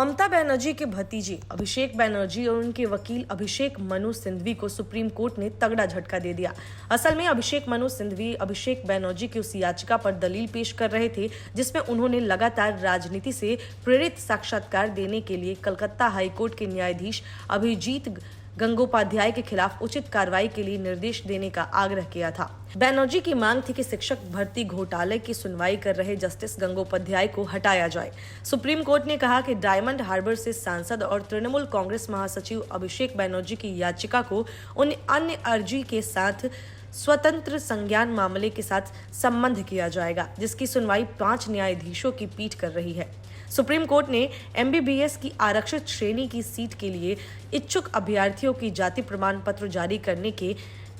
ममता बनर्जी के भतीजे अभिषेक बनर्जी और उनके वकील अभिषेक मनु सिंघवी को सुप्रीम कोर्ट ने तगड़ा झटका दे दिया। असल में अभिषेक मनु सिंघवी अभिषेक बनर्जी की उस याचिका पर दलील पेश कर रहे थे जिसमें उन्होंने लगातार राजनीति से प्रेरित साक्षात्कार देने के लिए कलकत्ता हाईकोर्ट के न्यायाधीश अभिजीत गंगोपाध्याय के खिलाफ उचित कार्रवाई के लिए निर्देश देने का आग्रह किया था। बनर्जी की मांग थी कि शिक्षक भर्ती घोटाले की सुनवाई कर रहे जस्टिस गंगोपाध्याय को हटाया जाए। सुप्रीम कोर्ट ने कहा कि डायमंड हार्बर से सांसद और तृणमूल कांग्रेस महासचिव अभिषेक बनर्जी की याचिका को उन अन्य अर्जी के साथ स्वतंत्र संज्ञान मामले के साथ संबंध किया जाएगा, जिसकी सुनवाई 5 न्यायाधीशों की पीठ कर रही है। सुप्रीम कोर्ट ने एमबीबीएस की आरक्षित श्रेणी की सीट के लिए इच्छुक अभ्यर्थियों की जाति प्रमाण पत्र जारी करने के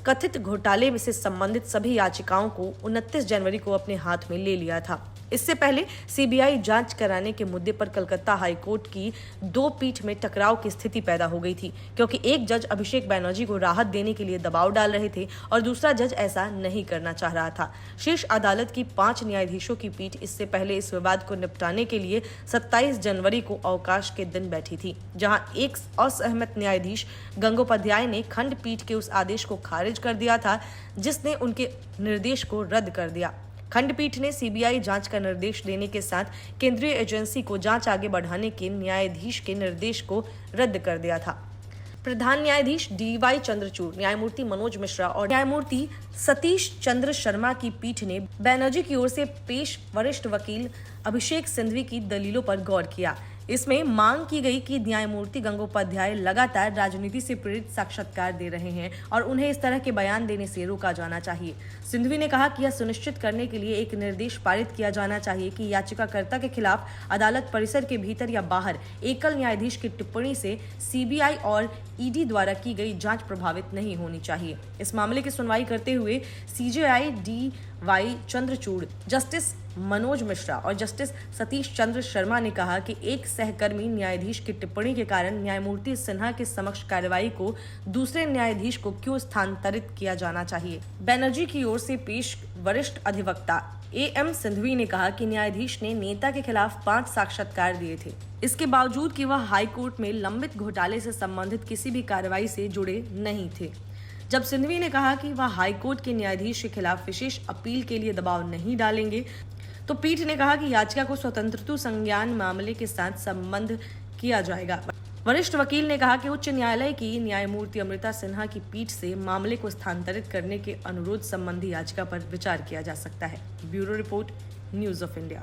कथित घोटाले से संबंधित सभी याचिकाओं को 29 जनवरी को अपने हाथ में ले लिया था। इससे पहले सीबीआई जांच कराने के मुद्दे पर कलकत्ता हाईकोर्ट की 2 पीठ में टकराव की स्थिति पैदा हो गई थी, क्योंकि एक जज अभिषेक बनर्जी को राहत देने के लिए दबाव डाल रहे थे और दूसरा जज ऐसा नहीं करना चाह रहा था। शीर्ष अदालत की 5 न्यायाधीशों की पीठ इससे पहले इस विवाद को निपटाने के लिए 27 जनवरी को अवकाश के दिन बैठी थी, जहां एक असहमत न्यायाधीश गंगोपाध्याय ने खंडपीठ के उस आदेश को खारिज कर दिया था जिसने उनके निर्देश को रद्द कर दिया। खंडपीठ ने सीबीआई जांच का निर्देश देने के साथ केंद्रीय एजेंसी को जांच आगे बढ़ाने के न्यायाधीश के निर्देश को रद्द कर दिया था। प्रधान न्यायाधीश डीवाई चंद्रचूड़, न्यायमूर्ति मनोज मिश्रा और न्यायमूर्ति सतीश चंद्र शर्मा की पीठ ने बनर्जी की ओर से पेश वरिष्ठ वकील अभिषेक सिंघवी की दलीलों पर गौर किया। इसमें मांग की गई कि न्यायमूर्ति गंगोपाध्याय लगातार राजनीति से प्रेरित साक्षात्कार दे रहे हैं और उन्हें इस तरह के बयान देने से रोका जाना चाहिए। सिंघवी ने कहा कि यह सुनिश्चित करने के लिए एक निर्देश पारित किया जाना चाहिए कि याचिकाकर्ता के खिलाफ अदालत परिसर के भीतर या बाहर एकल न्यायाधीश की टिप्पणी से सीबीआई और ईडी द्वारा की गई जांच प्रभावित नहीं होनी चाहिए। इस मामले की सुनवाई करते हुए CJI DY Chandrachud, justice Manoj Mishra और जस्टिस सतीश चंद्र शर्मा ने कहा कि एक सहकर्मी न्यायाधीश की टिप्पणी के कारण न्यायमूर्ति सिन्हा के समक्ष कार्रवाई को दूसरे न्यायाधीश को क्यों स्थानांतरित किया जाना चाहिए। बनर्जी की ओर से पेश वरिष्ठ अधिवक्ता एएम सिंघवी ने कहा कि न्यायाधीश ने नेता के खिलाफ 5 साक्षात्कार दिए थे, इसके बावजूद कि वह हाईकोर्ट में लंबित घोटाले से संबंधित किसी भी कार्रवाई से जुड़े नहीं थे। जब सिंघवी ने कहा कि वह हाईकोर्ट के न्यायाधीश के खिलाफ विशेष अपील के लिए दबाव नहीं डालेंगे, तो पीठ ने कहा कि याचिका को स्वतंत्रता संज्ञान मामले के साथ संबंध किया जाएगा। वरिष्ठ वकील ने कहा कि उच्च न्यायालय की न्यायमूर्ति अमृता सिन्हा की पीठ से मामले को स्थानांतरित करने के अनुरोध संबंधी याचिका पर विचार किया जा सकता है। Bureau report, news of India.